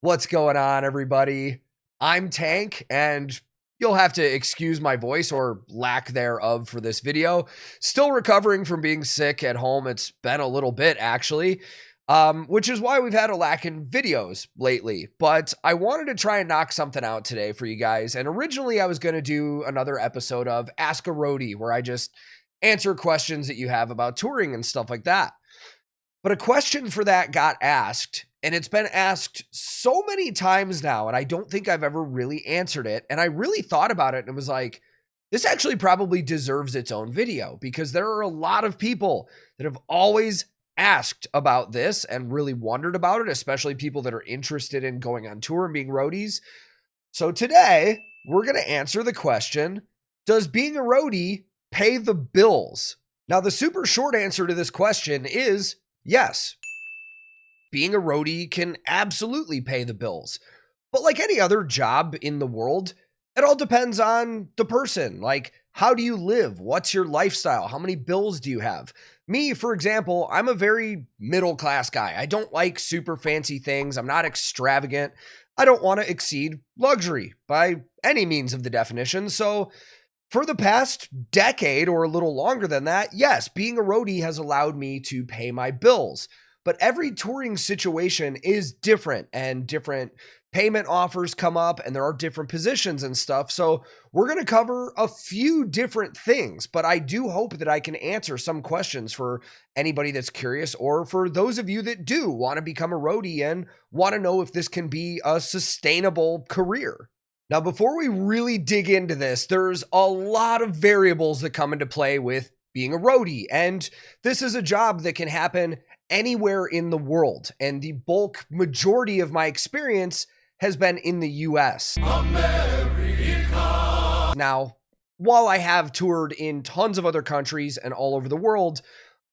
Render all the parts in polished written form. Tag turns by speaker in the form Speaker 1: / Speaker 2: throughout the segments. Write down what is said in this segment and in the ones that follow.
Speaker 1: What's going on, everybody? I'm Tank, and you'll have to excuse my voice or lack thereof for this video. Still recovering from being sick at home. It's been a little bit, actually, which is why we've had a lack in videos lately. But I wanted to try and knock something out today for you guys. And originally, I was going to do another episode of Ask a Roadie, where I just answer questions that you have about touring and stuff like that. But a question for that got asked, and it's been asked so many times now, and I don't think I've ever really answered it. And I really thought about it and was like, this actually probably deserves its own video, because there are a lot of people that have always asked about this and really wondered about it, especially people that are interested in going on tour and being roadies. So today, we're going to answer the question, does being a roadie pay the bills? Now, the super short answer to this question is yes. Being a roadie can absolutely pay the bills. But like any other job in the world, it all depends on the person. Like, how do you live? What's your lifestyle? How many bills do you have? Me, for example, I'm a very middle-class guy. I don't like super fancy things. I'm not extravagant. I don't want to exceed luxury by any means of the definition. So for the past decade or a little longer than that, yes, being a roadie has allowed me to pay my bills. But every touring situation is different, and different payment offers come up, and there are different positions and stuff. So we're going to cover a few different things, but I do hope that I can answer some questions for anybody that's curious, or for those of you that do want to become a roadie and want to know if this can be a sustainable career. Now, before we really dig into this, there's a lot of variables that come into play with being a roadie, and this is a job that can happen anywhere in the world, and the bulk majority of my experience has been in the US. America. Now, while I have toured in tons of other countries and all over the world,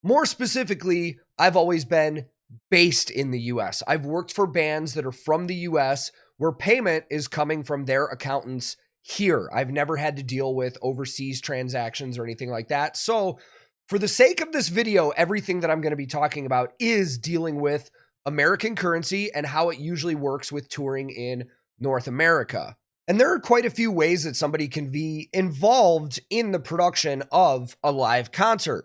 Speaker 1: more specifically, I've always been based in the US. I've worked for bands that are from the US where payment is coming from their accountants here. I've never had to deal with overseas transactions or anything like that. So for the sake of this video, everything that I'm going to be talking about is dealing with American currency and how it usually works with touring in North America. And there are quite a few ways that somebody can be involved in the production of a live concert.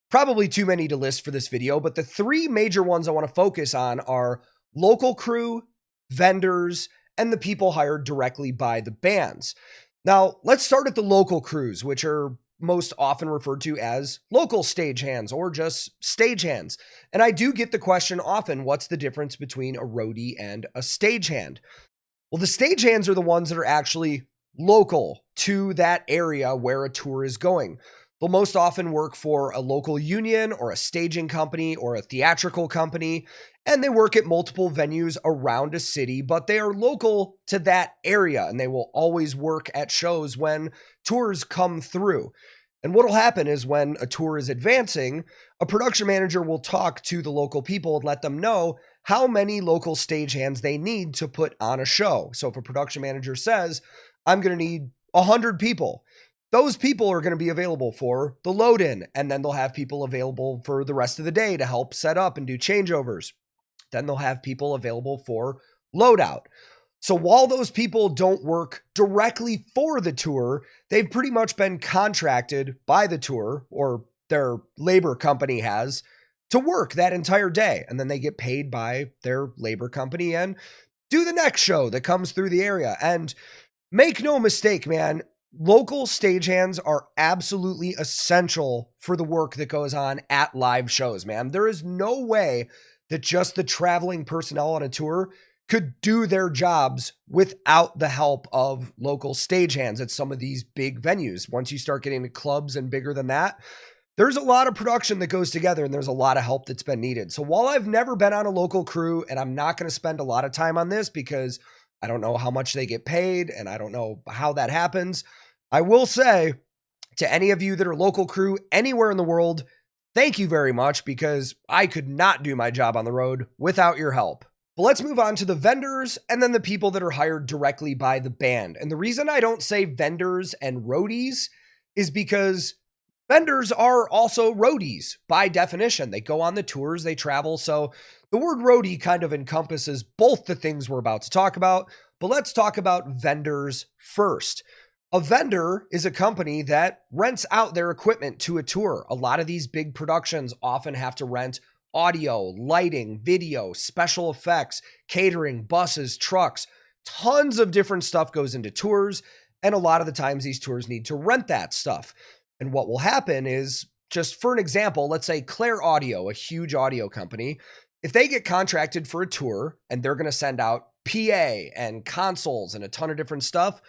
Speaker 1: Probably too many to list for this video, but the three major ones I want to focus on are local crew, vendors, and the people hired directly by the bands. Now, let's start at the local crews, which are most often referred to as local stagehands or just stagehands. And I do get the question often, what's the difference between a roadie and a stagehand? Well, the stagehands are the ones that are actually local to that area where a tour is going. They'll most often work for a local union or a staging company or a theatrical company, and they work at multiple venues around a city, but they are local to that area, and they will always work at shows when tours come through. And what will happen is when a tour is advancing, a production manager will talk to the local people and let them know how many local stagehands they need to put on a show. So if a production manager says, I'm going to need 100 people, those people are going to be available for the load-in, and then they'll have people available for the rest of the day to help set up and do changeovers. Then they'll have people available for loadout. So while those people don't work directly for the tour, they've pretty much been contracted by the tour, or their labor company has, to work that entire day. And then they get paid by their labor company and do the next show that comes through the area. And make no mistake, man, local stagehands are absolutely essential for the work that goes on at live shows, man. There is no way that just the traveling personnel on a tour could do their jobs without the help of local stagehands at some of these big venues. Once you start getting to clubs and bigger than that, there's a lot of production that goes together, and there's a lot of help that's been needed. So while I've never been on a local crew, and I'm not going to spend a lot of time on this because I don't know how much they get paid and I don't know how that happens, I will say to any of you that are local crew anywhere in the world, thank you very much, because I could not do my job on the road without your help. But let's move on to the vendors and then the people that are hired directly by the band. And the reason I don't say vendors and roadies is because Vendors are also roadies by definition. They go on the tours, they travel. So the word roadie kind of encompasses both the things we're about to talk about. But let's talk about vendors first. A vendor is a company that rents out their equipment to a tour. A lot of these big productions often have to rent audio, lighting, video, special effects, catering, buses, trucks. Tons of different stuff goes into tours. And a lot of the times these tours need to rent that stuff. And what will happen is, just for an example, let's say Claire Audio, a huge audio company, if they get contracted for a tour and they're going to send out PA and consoles and a ton of different stuff,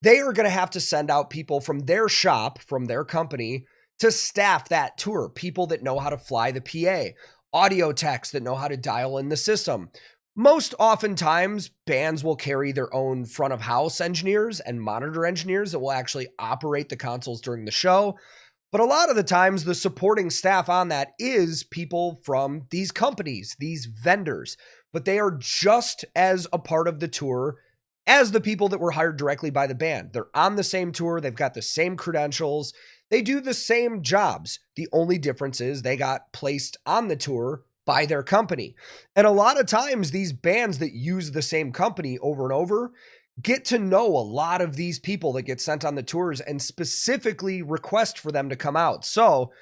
Speaker 1: they are going to have to send out people from their shop, from their company, to staff that tour. People that know how to fly the PA, audio techs that know how to dial in the system. Most oftentimes, bands will carry their own front of house engineers and monitor engineers that will actually operate the consoles during the show. But a lot of the times, the supporting staff on that is people from these companies, these vendors. But they are just as a part of the tour as the people that were hired directly by the band. They're on the same tour. They've got the same credentials. They do the same jobs. The only difference is they got placed on the tour by their company. And a lot of times these bands that use the same company over and over get to know a lot of these people that get sent on the tours and specifically request for them to come out. So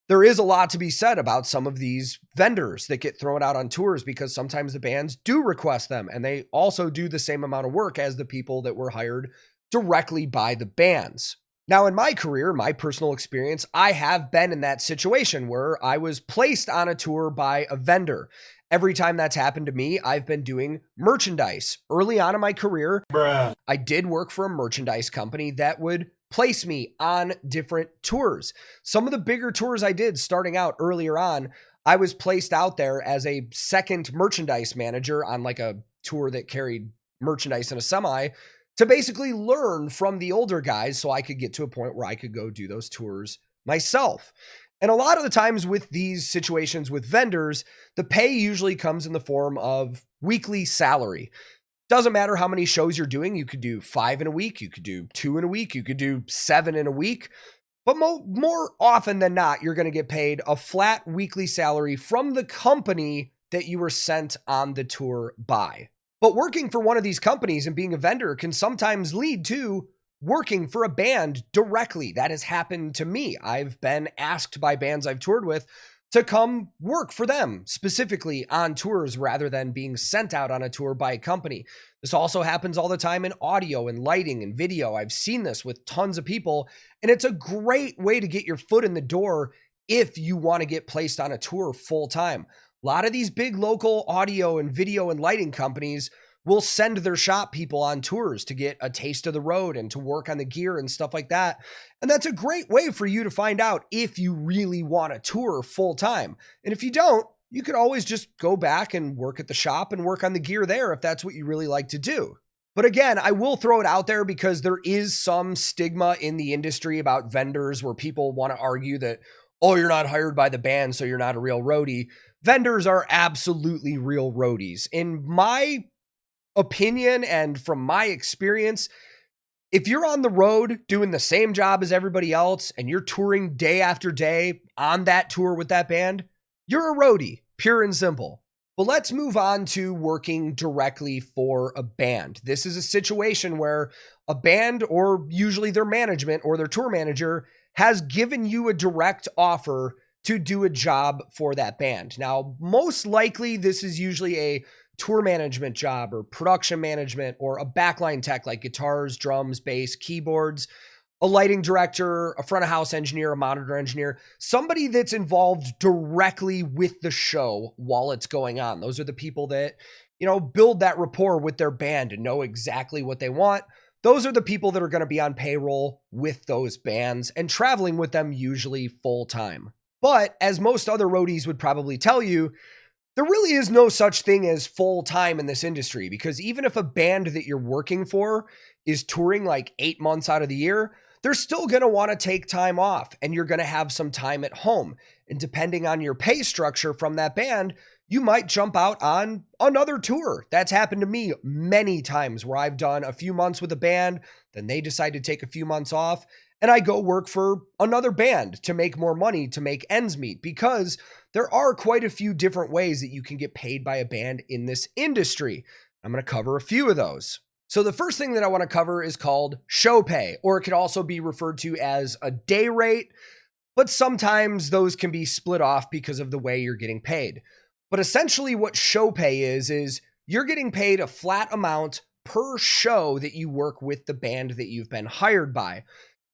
Speaker 1: there is a lot to be said about some of these vendors that get thrown out on tours, because sometimes the bands do request them and they also do the same amount of work as the people that were hired directly by the bands. Now, in my career, my personal experience, I have been in that situation where I was placed on a tour by a vendor. Every time that's happened to me, I've been doing merchandise. Early on in my career, I did work for a merchandise company that would place me on different tours. Some of the bigger tours I did starting out earlier on, I was placed out there as a second merchandise manager on like a tour that carried merchandise in a semi, to basically learn from the older guys so I could get to a point where I could go do those tours myself. And a lot of the times with these situations with vendors, the pay usually comes in the form of weekly salary. Doesn't matter how many shows you're doing. You could do 5 in a week. You could do 2 in a week. You could do 7 in a week. But more often than not, you're going to get paid a flat weekly salary from the company that you were sent on the tour by. But working for one of these companies and being a vendor can sometimes lead to working for a band directly. That has happened to me. I've been asked by bands I've toured with to come work for them specifically on tours rather than being sent out on a tour by a company. This also happens all the time in audio and lighting and video. I've seen this with tons of people, and it's a great way to get your foot in the door if you want to get placed on a tour full time. A lot of these big local audio and video and lighting companies will send their shop people on tours to get a taste of the road and to work on the gear and stuff like that. And that's a great way for you to find out if you really want to tour full time. And if you don't, you could always just go back and work at the shop and work on the gear there if that's what you really like to do. But again, I will throw it out there because there is some stigma in the industry about vendors where people want to argue that, oh, you're not hired by the band, so you're not a real roadie. Vendors are absolutely real roadies. In my opinion and from my experience, if you're on the road doing the same job as everybody else and you're touring day after day on that tour with that band, you're a roadie, pure and simple. But let's move on to working directly for a band. This is a situation where a band, or usually their management or their tour manager, has given you a direct offer to do a job for that band. Now, most likely this is usually a tour management job or production management or a backline tech like guitars, drums, bass, keyboards, a lighting director, a front of house engineer, a monitor engineer, somebody that's involved directly with the show while it's going on. Those are the people that, build that rapport with their band and know exactly what they want. Those are the people that are going to be on payroll with those bands and traveling with them usually full time. But as most other roadies would probably tell you, there really is no such thing as full time in this industry, because even if a band that you're working for is touring like 8 months out of the year, they're still going to want to take time off and you're going to have some time at home. And depending on your pay structure from that band, you might jump out on another tour. That's happened to me many times where I've done a few months with a band, then they decide to take a few months off. and I go work for another band to make more money, to make ends meet, because there are quite a few different ways that you can get paid by a band in this industry. I'm going to cover a few of those. So the first thing that I want to cover is called show pay, or it could also be referred to as a day rate, but sometimes those can be split off because of the way you're getting paid. But essentially what show pay is you're getting paid a flat amount per show that you work with the band that you've been hired by.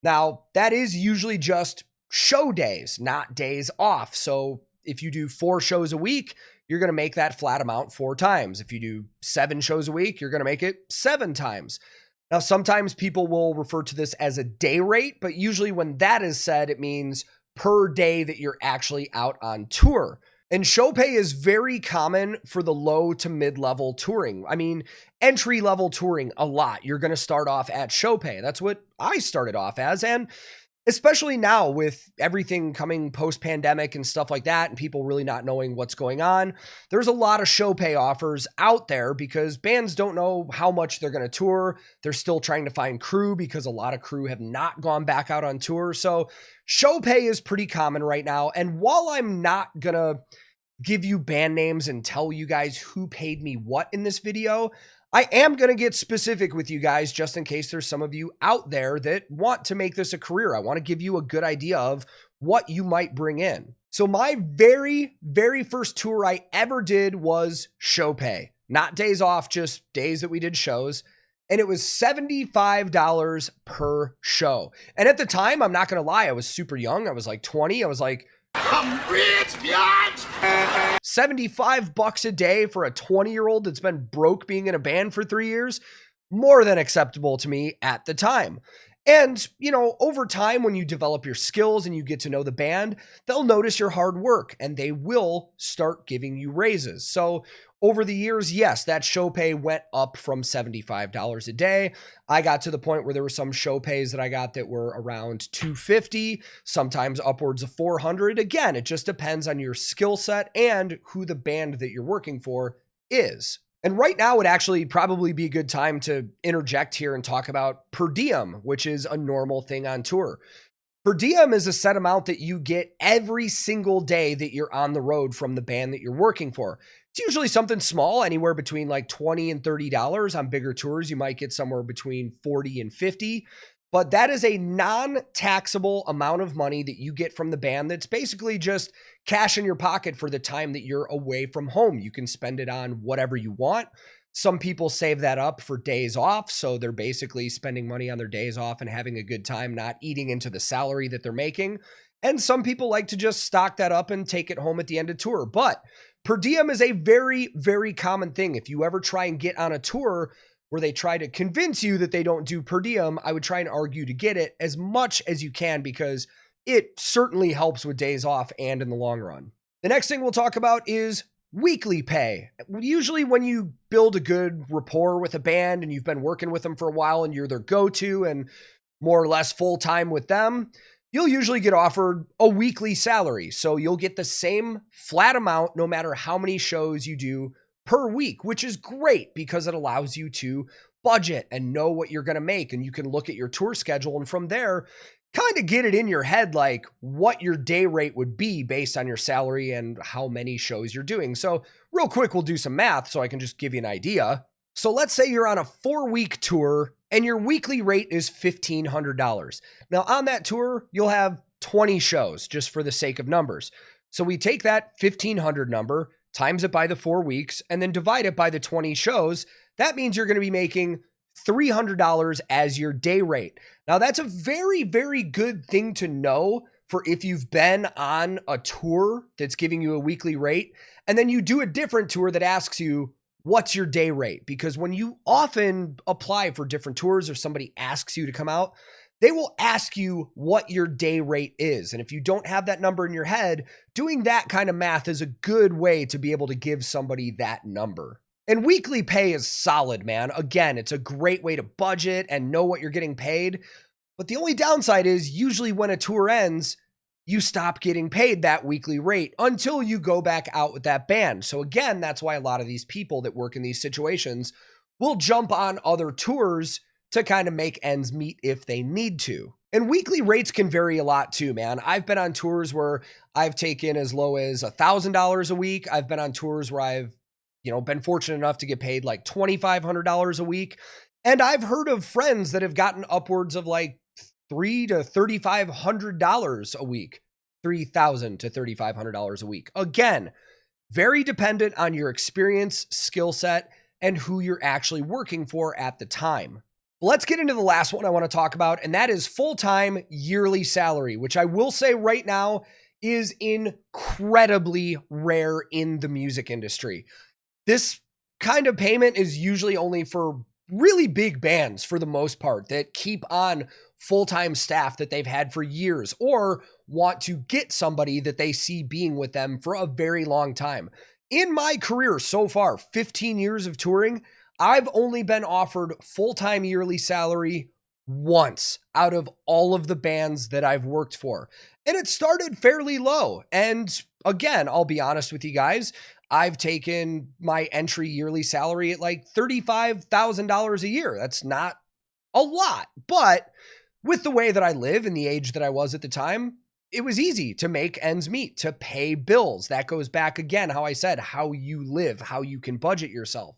Speaker 1: Now, that is usually just show days, not days off. So if you do 4 shows a week, you're going to make that flat amount 4 times. If you do 7 shows a week, you're going to make it 7 times. Now, sometimes people will refer to this as a day rate, but usually when that is said, it means per day that you're actually out on tour. And show pay is very common for the low to mid-level touring. I mean, entry-level touring a lot. You're going to start off at show pay. That's what I started off as. And especially now with everything coming post-pandemic and stuff like that, and people really not knowing what's going on, there's a lot of show pay offers out there because bands don't know how much they're going to tour. They're still trying to find crew because a lot of crew have not gone back out on tour. So show pay is pretty common right now. And while I'm not going to give you band names and tell you guys who paid me what in this video, I am going to get specific with you guys just in case there's some of you out there that want to make this a career. I want to give you a good idea of what you might bring in. So my very, very first tour I ever did was show pay, not days off, just days that we did shows. And it was $75 per show. And at the time, I'm not going to lie, I was super young. I was like 20. I was like, I'm rich, bitch! 75 bucks a day for a 20-year-old that's been broke being in a band for 3 years, more than acceptable to me at the time. And, you know, over time, when you develop your skills and you get to know the band, they'll notice your hard work and they will start giving you raises. So over the years, yes, that show pay went up from $75 a day. I got to the point where there were some show pays that I got that were around $250, sometimes upwards of $400. Again, it just depends on your skill set and who the band that you're working for is. And right now would actually probably be a good time to interject here and talk about per diem, which is a normal thing on tour. Per diem is a set amount that you get every single day that you're on the road from the band that you're working for. It's usually something small, anywhere between like $20 and $30. On bigger tours, you might get somewhere between $40 and $50. But that is a non-taxable amount of money that you get from the band that's basically just cash in your pocket for the time that you're away from home. You can spend it on whatever you want. Some people save that up for days off, so they're basically spending money on their days off and having a good time, not eating into the salary that they're making. And some people like to just stock that up and take it home at the end of tour. But per diem is a very, very common thing. If you ever try and get on a tour where they try to convince you that they don't do per diem, I would try and argue to get it as much as you can because it certainly helps with days off and in the long run. The next thing we'll talk about is weekly pay. Usually when you build a good rapport with a band and you've been working with them for a while and you're their go-to and more or less full-time with them, you'll usually get offered a weekly salary. So you'll get the same flat amount no matter how many shows you do per week, which is great because it allows you to budget and know what you're going to make. And you can look at your tour schedule and from there, kind of get it in your head, like what your day rate would be based on your salary and how many shows you're doing. So real quick, we'll do some math so I can just give you an idea. So let's say you're on a 4-week tour and your weekly rate is $1,500. Now on that tour, you'll have 20 shows just for the sake of numbers. So we take that 1,500 number, times it by the 4 weeks, and then divide it by the 20 shows. That means you're going to be making $300 as your day rate. Now that's a very, very good thing to know for if you've been on a tour that's giving you a weekly rate, and then you do a different tour that asks you, what's your day rate? Because when you often apply for different tours or somebody asks you to come out, they will ask you what your day rate is. And if you don't have that number in your head, doing that kind of math is a good way to be able to give somebody that number. And weekly pay is solid, man. Again, it's a great way to budget and know what you're getting paid. But the only downside is usually when a tour ends, you stop getting paid that weekly rate until you go back out with that band. So again, that's why a lot of these people that work in these situations will jump on other tours to kind of make ends meet if they need to. And weekly rates can vary a lot too, man. I've been on tours where I've taken as low as $1,000 a week. I've been on tours where I've, been fortunate enough to get paid like $2,500 a week. And I've heard of friends that have gotten upwards of like $3,000 to $3,500 a week, $3,000 to $3,500 a week. Again, very dependent on your experience, skill set, and who you're actually working for at the time. Let's get into the last one I want to talk about, and that is full-time yearly salary, which I will say right now is incredibly rare in the music industry. This kind of payment is usually only for really big bands for the most part that keep on full-time staff that they've had for years or want to get somebody that they see being with them for a very long time. In my career so far, 15 years of touring, I've only been offered full-time yearly salary once out of all of the bands that I've worked for. And it started fairly low. And again, I'll be honest with you guys, I've taken my entry yearly salary at like $35,000 a year. That's not a lot, but with the way that I live and the age that I was at the time, it was easy to make ends meet, to pay bills. That goes back again, how I said, how you live, how you can budget yourself.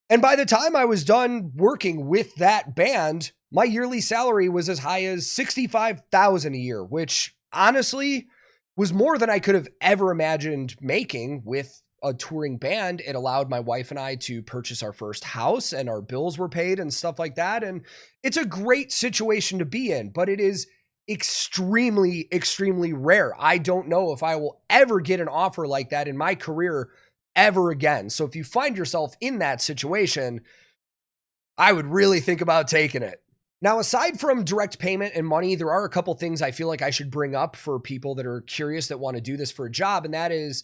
Speaker 1: And by the time I was done working with that band, my yearly salary was as high as $65,000 a year, which honestly was more than I could have ever imagined making with a touring band. It allowed my wife and I to purchase our first house, and our bills were paid and stuff like that. And it's a great situation to be in, but it is extremely, extremely rare. I don't know if I will ever get an offer like that in my career ever again. So if you find yourself in that situation, I would really think about taking it. Now, aside from direct payment and money, there are a couple things I feel like I should bring up for people that are curious that want to do this for a job, and that is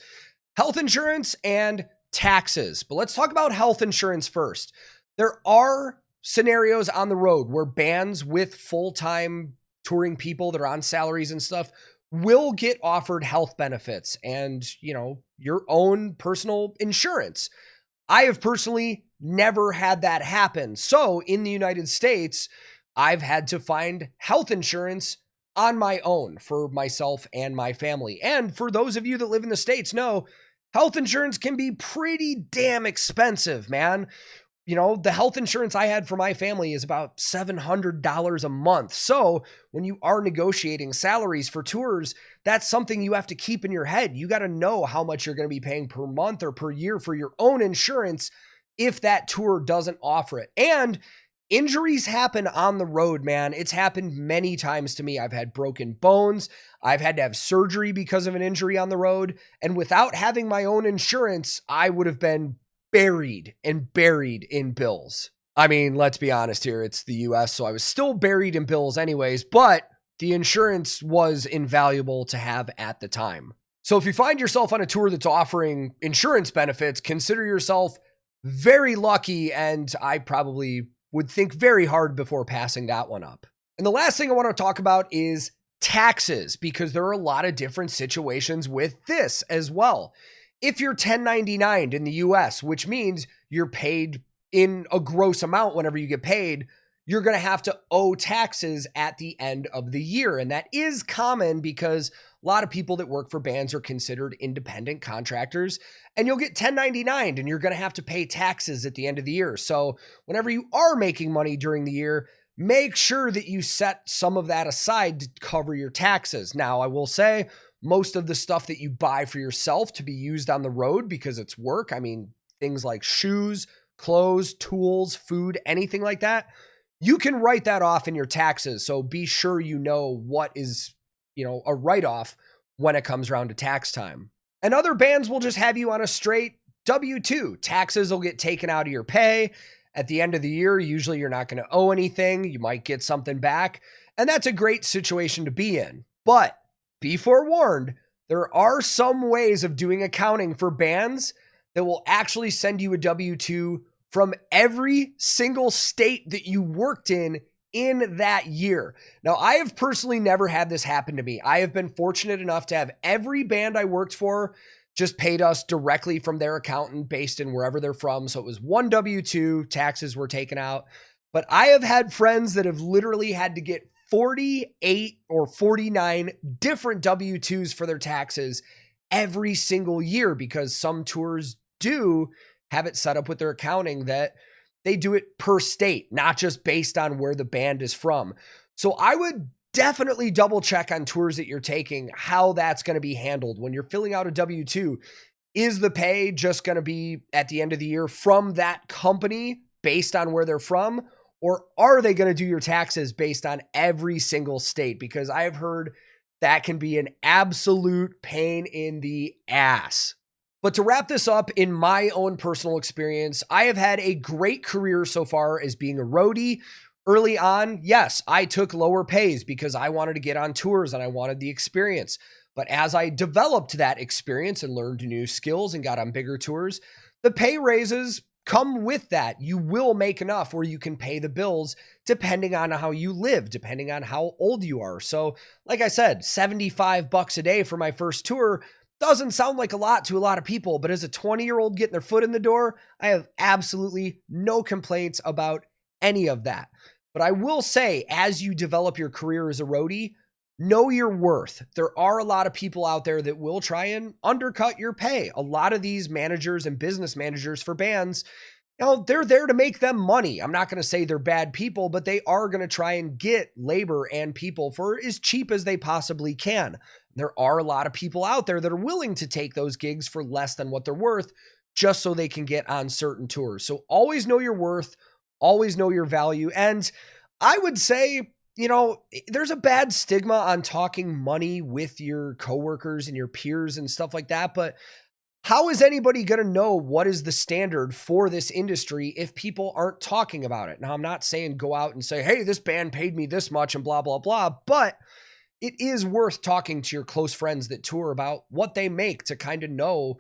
Speaker 1: health insurance and taxes. But let's talk about health insurance first. There are scenarios on the road where bands with full-time touring people that are on salaries and stuff will get offered health benefits and, your own personal insurance. I have personally never had that happen. So in the United States, I've had to find health insurance on my own for myself and my family. And for those of you that live in the States, know health insurance can be pretty damn expensive, man. The health insurance I had for my family is about $700 a month. So when you are negotiating salaries for tours, that's something you have to keep in your head. You got to know how much you're going to be paying per month or per year for your own insurance if that tour doesn't offer it. And injuries happen on the road, man. It's happened many times to me. I've had broken bones. I've had to have surgery because of an injury on the road. And without having my own insurance, I would have been buried in bills. I mean, let's be honest here. It's the US, so I was still buried in bills anyways, but the insurance was invaluable to have at the time. So if you find yourself on a tour that's offering insurance benefits, consider yourself very lucky, and I probably would think very hard before passing that one up. And the last thing I want to talk about is taxes, because there are a lot of different situations with this as well. If you're 1099'd in the US, which means you're paid in a gross amount whenever you get paid, you're going to have to owe taxes at the end of the year. And that is common because a lot of people that work for bands are considered independent contractors, and you'll get 1099'd and you're going to have to pay taxes at the end of the year. So whenever you are making money during the year, make sure that you set some of that aside to cover your taxes. Now, I will say, most of the stuff that you buy for yourself to be used on the road because it's work, I mean, things like shoes, clothes, tools, food, anything like that, you can write that off in your taxes. So be sure you know what is, a write-off when it comes around to tax time. And other bands will just have you on a straight W-2. Taxes will get taken out of your pay. At the end of the year, usually you're not going to owe anything. You might get something back. And that's a great situation to be in. But be forewarned, there are some ways of doing accounting for bands that will actually send you a W-2 from every single state that you worked in that year. Now, I have personally never had this happen to me. I have been fortunate enough to have every band I worked for just paid us directly from their accountant based in wherever they're from. So it was one W-2, taxes were taken out. But I have had friends that have literally had to get 48 or 49 different W-2s for their taxes every single year, because some tours do have it set up with their accounting that they do it per state, not just based on where the band is from. So I would definitely double check on tours that you're taking, how that's going to be handled when you're filling out a W-2. Is the pay just going to be at the end of the year from that company based on where they're from? Or are they going to do your taxes based on every single state? Because I've heard that can be an absolute pain in the ass. But to wrap this up, in my own personal experience, I have had a great career so far as being a roadie. Early on, yes, I took lower pays because I wanted to get on tours and I wanted the experience. But as I developed that experience and learned new skills and got on bigger tours, the pay raises come with that. You will make enough where you can pay the bills depending on how you live, depending on how old you are. So, like I said, $75 a day for my first tour doesn't sound like a lot to a lot of people, but as a 20-year-old getting their foot in the door, I have absolutely no complaints about any of that. But I will say, as you develop your career as a roadie, know your worth. There are a lot of people out there that will try and undercut your pay. A lot of these managers and business managers for bands, they're there to make them money. I'm not going to say they're bad people, but they are going to try and get labor and people for as cheap as they possibly can. There are a lot of people out there that are willing to take those gigs for less than what they're worth just so they can get on certain tours. So always know your worth, always know your value. And I would say, there's a bad stigma on talking money with your coworkers and your peers and stuff like that. But how is anybody going to know what is the standard for this industry if people aren't talking about it? Now, I'm not saying go out and say, hey, this band paid me this much and blah, blah, blah. But it is worth talking to your close friends that tour about what they make to kind of know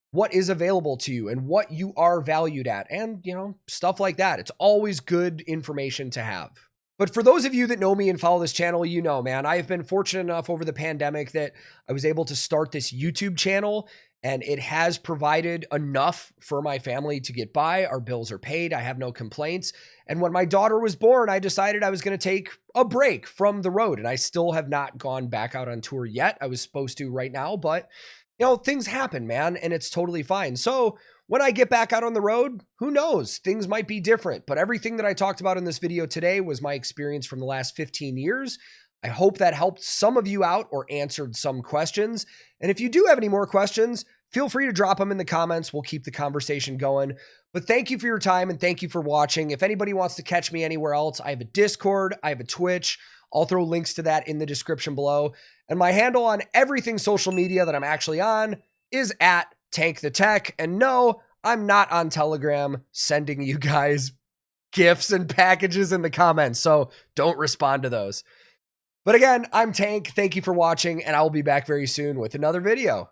Speaker 1: what is available to you and what you are valued at and, stuff like that. It's always good information to have. But for those of you that know me and follow this channel, man, I have been fortunate enough over the pandemic that I was able to start this YouTube channel, and it has provided enough for my family to get by. Our bills are paid. I have no complaints. And when my daughter was born, I decided I was going to take a break from the road, and I still have not gone back out on tour yet. I was supposed to right now, but things happen, man, and it's totally fine. So when I get back out on the road, who knows? Things might be different, but everything that I talked about in this video today was my experience from the last 15 years. I hope that helped some of you out or answered some questions. And if you do have any more questions, feel free to drop them in the comments. We'll keep the conversation going. But thank you for your time and thank you for watching. If anybody wants to catch me anywhere else, I have a Discord, I have a Twitch. I'll throw links to that in the description below. And my handle on everything social media that I'm actually on is at TankTheTech. And no, I'm not on Telegram sending you guys gifts and packages in the comments, so don't respond to those. But again, I'm Tank. Thank you for watching, and I will be back very soon with another video.